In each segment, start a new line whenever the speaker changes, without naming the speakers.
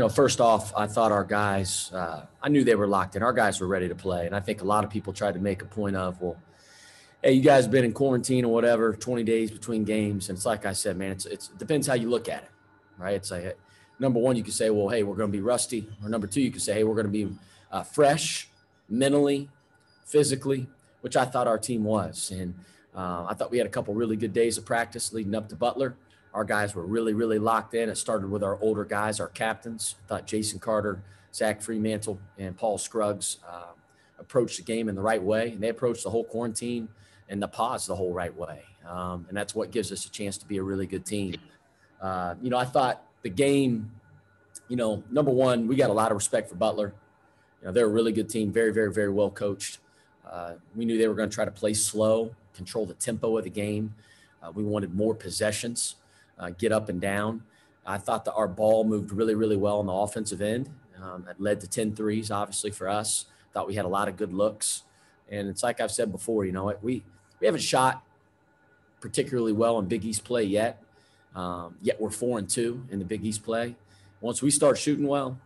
First off, I thought our guys, I knew they were locked in. Our guys were ready to play. And I think a lot of people tried to make a point of, well, hey, you guys have been in quarantine or whatever, 20 days between games. And it's like I said, man, it depends how you look at it, right? It's like, number one, you could say, well, hey, we're going to be rusty. Or number two, you could say, hey, we're going to be fresh mentally, physically, which I thought our team was. And I thought we had a couple really good days of practice leading up to Butler. Our guys were really, really locked in. It started with our older guys, our captains. I thought Jason Carter, Zach Fremantle, and Paul Scruggs approached the game in the right way. And they approached the whole quarantine and the pause the whole right way. And that's what gives us a chance to be a really good team. I thought the game, number one, we got a lot of respect for Butler. They're a really good team, very, very, very well coached. We knew they were going to try to play slow, control the tempo of the game. We wanted more possessions. Get up and down. I thought that our ball moved really, really well on the offensive end. That led to 10 threes, obviously, for us. Thought we had a lot of good looks. And it's like I've said before, we haven't shot particularly well in Big East play yet. Yet we're 4-2 in the Big East play. Once we start shooting well,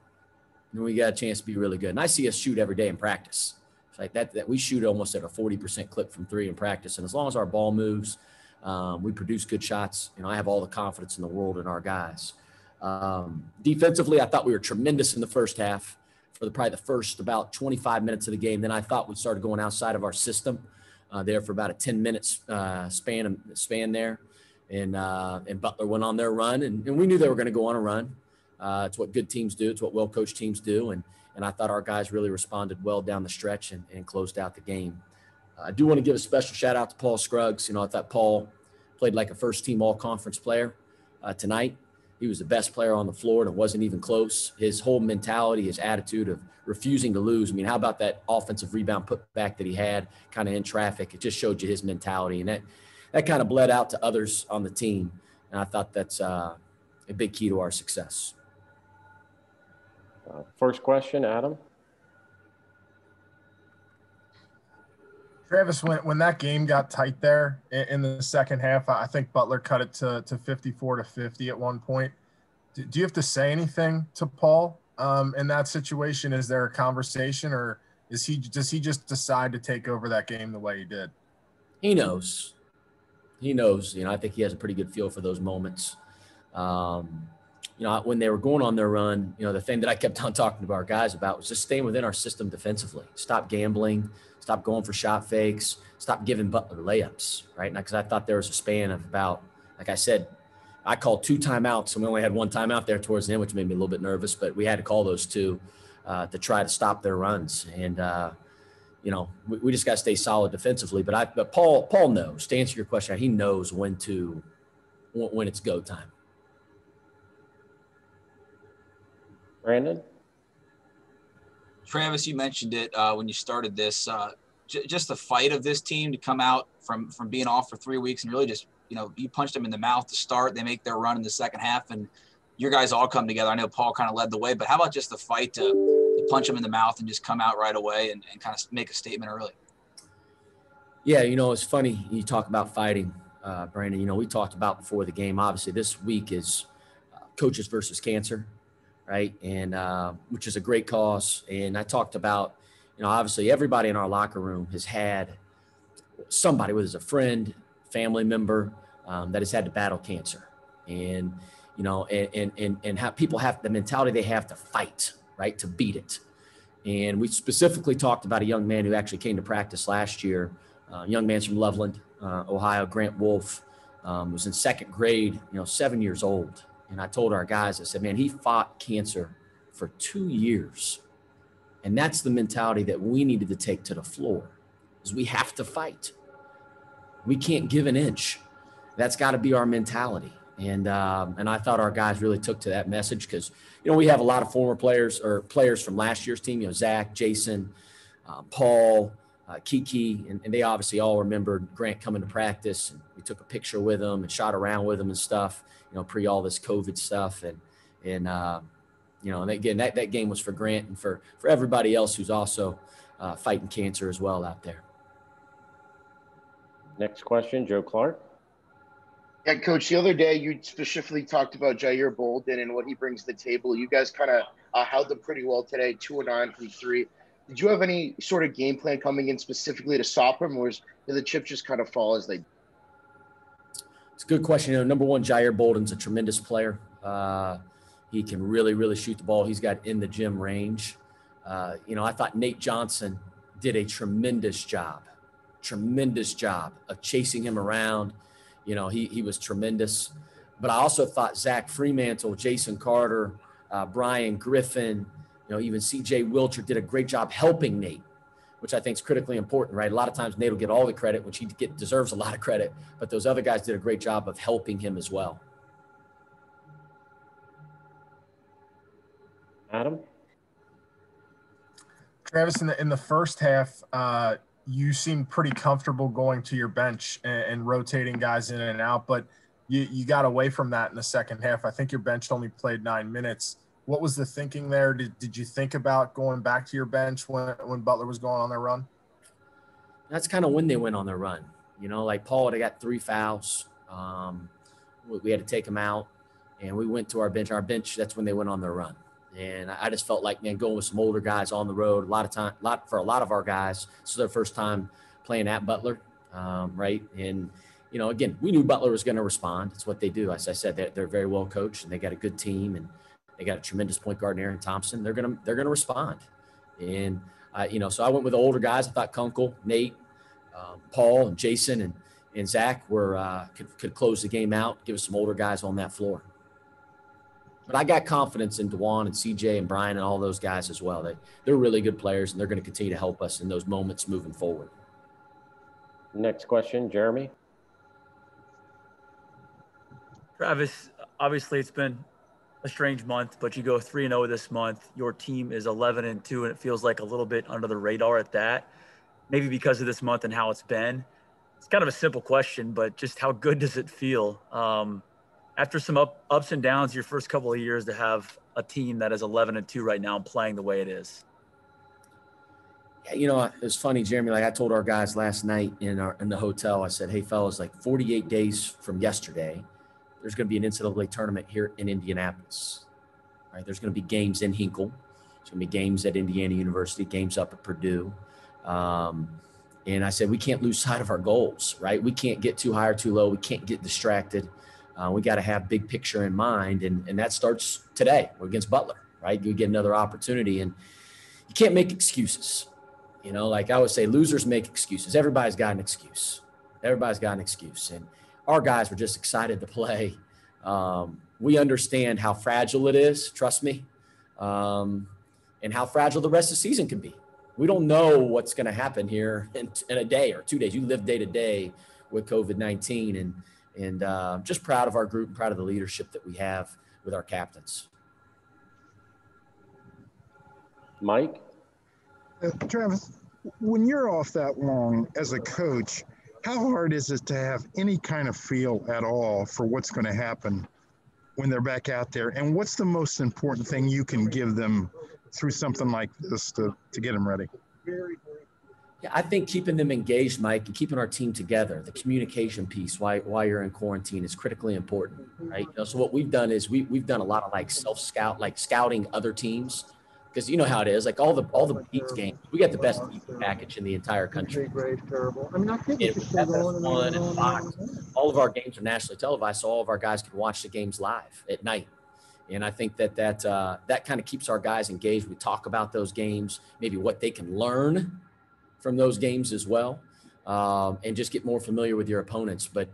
then we got a chance to be really good. And I see us shoot every day in practice. It's like that we shoot almost at a 40% clip from three in practice. And as long as our ball moves, we produce good shots. I have all the confidence in the world in our guys. Defensively, I thought we were tremendous in the first half for probably the first about 25 minutes of the game. Then I thought we started going outside of our system there for about a 10-minute span there. And Butler went on their run, and we knew they were going to go on a run. It's what good teams do. It's what well-coached teams do. And I thought our guys really responded well down the stretch and closed out the game. I do want to give a special shout out to Paul Scruggs. I thought Paul played like a first-team all-conference player tonight. He was the best player on the floor, and it wasn't even close. His whole mentality, his attitude of refusing to lose. How about that offensive rebound putback that he had kind of in traffic? It just showed you his mentality, and that kind of bled out to others on the team. And I thought that's a big key to our success.
First question, Adam.
Travis, when that game got tight there in the second half, I think Butler cut it to 54-50 at one point. Do you have to say anything to Paul in that situation? Is there a conversation, or does he just decide to take over that game the way he did?
He knows. I think he has a pretty good feel for those moments. When they were going on their run, the thing that I kept on talking to our guys about was just staying within our system defensively. Stop gambling. Stop going for shot fakes. Stop giving Butler layups, right? Because I thought there was a span of about, like I said, I called 2 timeouts, and we only had 1 timeout there towards the end, which made me a little bit nervous. But we had to call those 2 to try to stop their runs. And we just got to stay solid defensively. But Paul knows. To answer your question, he knows when it's go time.
Brandon?
Travis, you mentioned it when you started this, just the fight of this team to come out from being off for 3 weeks and really just, you punched them in the mouth to start. They make their run in the second half, and your guys all come together. I know Paul kind of led the way, but how about just the fight to punch them in the mouth and just come out right away and kind of make a statement early?
Yeah, it's funny you talk about fighting, Brandon. We talked about before the game, obviously this week is Coaches versus Cancer. Right. And which is a great cause. And I talked about, obviously everybody in our locker room has had somebody, whether it's a friend, family member that has had to battle cancer. And, and how people have the mentality they have to fight, right, to beat it. And we specifically talked about a young man who actually came to practice last year, young man from Loveland, Ohio, Grant Wolf, was in 2nd grade, 7 years old. And I told our guys, I said, man, he fought cancer for 2 years. And that's the mentality that we needed to take to the floor, is we have to fight. We can't give an inch. That's got to be our mentality. And I thought our guys really took to that message because, we have a lot of former players or players from last year's team, Zach, Jason, Paul, Kiki, and they obviously all remembered Grant coming to practice. And we took a picture with him and shot around with him and stuff. Pre all this COVID stuff. And again, that game was for Grant and for everybody else who's also fighting cancer as well out there.
Next question, Joe Clark.
Yeah, Coach, the other day you specifically talked about Jair Bolden and what he brings to the table. You guys kind of held them pretty well today, 2-9 from three. Did you have any sort of game plan coming in specifically to stop him, or did the chips just kind of fall as they?
It's a good question. Number one, Jair Bolden's a tremendous player. He can really, really shoot the ball. He's got in the gym range. I thought Nate Johnson did a tremendous job of chasing him around. He was tremendous. But I also thought Zach Fremantle, Jason Carter, Brian Griffin, even CJ Wilcher did a great job helping Nate, which I think is critically important, right? A lot of times Nate will get all the credit, which he deserves a lot of credit, but those other guys did a great job of helping him as well.
Adam?
Travis, in the first half, you seemed pretty comfortable going to your bench and rotating guys in and out, but you got away from that in the second half. I think your bench only played 9 minutes. What was the thinking there? Did you think about going back to your bench when Butler was going on their run?
That's kind of when they went on their run. Like Paul had got 3 fouls. We had to take him out, and we went to our bench. Our bench, that's when they went on their run. And I just felt like, man, going with some older guys on the road, for a lot of our guys, this is their first time playing at Butler, right? And, again, we knew Butler was going to respond. It's what they do. As I said, they're very well coached, and they got a good team, and they got a tremendous point guard in Aaron Thompson. They're gonna respond. And, so I went with the older guys. I thought Kunkel, Nate, Paul, and Jason and Zach could close the game out, give us some older guys on that floor. But I got confidence in DeJuan and CJ and Brian and all those guys as well. They're really good players, and they're going to continue to help us in those moments moving forward.
Next question, Jeremy.
Travis, obviously it's been a strange month, but you go 3-0 this month. Your team is 11-2, and it feels like a little bit under the radar at that. Maybe because of this month and how it's been. It's kind of a simple question, but just how good does it feel? After some ups and downs your first couple of years, to have a team that is 11-2 right now and playing the way it is?
Yeah, it's funny, Jeremy. Like I told our guys last night in the hotel, I said, "Hey, fellas, like 48 days from yesterday, there's going to be an NCAA tournament here in Indianapolis. Right? There's going to be games in Hinkle. There's going to be games at Indiana University, games up at Purdue." And I said, we can't lose sight of our goals, right? We can't get too high or too low. We can't get distracted. We got to have big picture in mind. And that starts today. We're against Butler, right? You get another opportunity, and you can't make excuses. Like I would say, losers make excuses. Everybody's got an excuse. And our guys were just excited to play. We understand how fragile it is, trust me, and how fragile the rest of the season can be. We don't know what's going to happen here in a day or 2 days. You live day to day with COVID-19, and just proud of our group and proud of the leadership that we have with our captains.
Mike?
Travis, when you're off that long as a coach, how hard is it to have any kind of feel at all for what's going to happen when they're back out there? And what's the most important thing you can give them through something like this to get them ready?
Yeah, I think keeping them engaged, Mike, and keeping our team together, the communication piece while you're in quarantine is critically important, right? So what we've done is we've done a lot of scouting other teams, because you know how it is. Like all the Beats games, we got the best Beats package in the entire country. All of our games are nationally televised, so all of our guys can watch the games live at night. And I think that kind of keeps our guys engaged. We talk about those games, maybe what they can learn from those games as well, and just get more familiar with your opponents. But,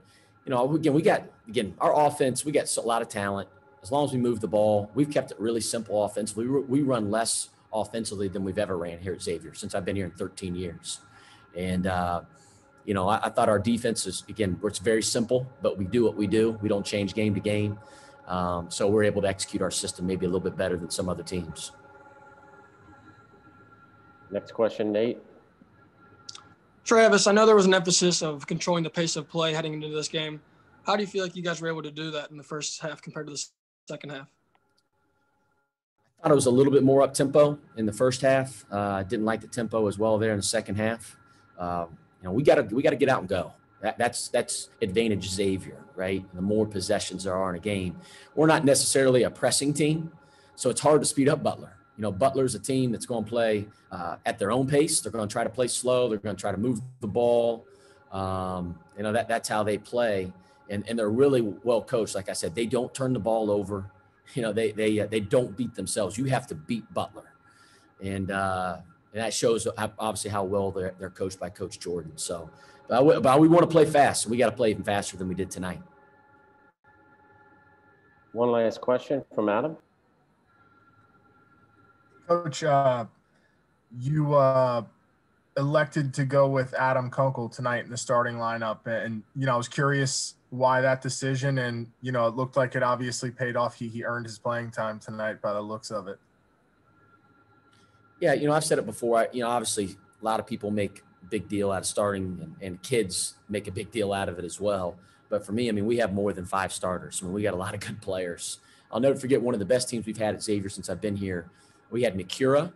again, our offense, we got a lot of talent. As long as we move the ball, we've kept it really simple offensively. We run less offensively than we've ever ran here at Xavier since I've been here in 13 years. And, I thought our defense is, again, it's very simple, but we do what we do. We don't change game to game. So we're able to execute our system maybe a little bit better than some other teams.
Next question, Nate.
Travis, I know there was an emphasis of controlling the pace of play heading into this game. How do you feel like you guys were able to do that in the first half compared to the second half?
I thought it was a little bit more up tempo in the first half. Didn't like the tempo as well there in the second half. We got to get out and go. That's advantage Xavier, right? The more possessions there are in a game. We're not necessarily a pressing team, so it's hard to speed up Butler. You know, Butler's a team that's going to play at their own pace. They're going to try to play slow. They're going to try to move the ball. You know, that's how they play. And they're really well coached. Like I said, they don't turn the ball over. You know, they don't beat themselves. You have to beat Butler. And that shows obviously how well they're coached by Coach Jordan. So, but we want to play fast. So we got to play even faster than we did tonight.
One last question from Adam.
Coach, you elected to go with Adam Kunkel tonight in the starting lineup. And, you know, I was curious why that decision. And, you know, it looked like it obviously paid off. He earned his playing time tonight by the looks of it.
Yeah, you know, I've said it before. You know, obviously a lot of people make a big deal out of starting and kids make a big deal out of it as well. But for me, I mean, we have more than 5 starters. I mean, we got a lot of good players. I'll never forget one of the best teams we've had at Xavier since I've been here. We had JP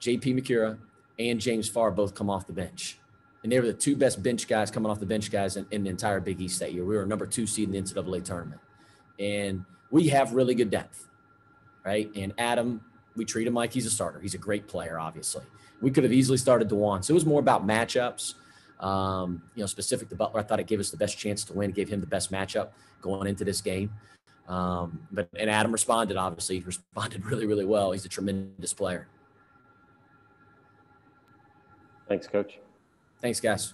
McCura, and James Farr both come off the bench. And they were the 2 best bench guys coming off the bench guys in the entire Big East that year. We were number 2 seed in the NCAA tournament. And we have really good depth, right? And Adam, we treat him like he's a starter. He's a great player, obviously. We could have easily started DeJuan. So it was more about matchups, you know, specific to Butler. I thought it gave us the best chance to win, gave him the best matchup going into this game. And Adam responded, obviously. He responded really, really well. He's a tremendous player.
Thanks, Coach.
Thanks, guys.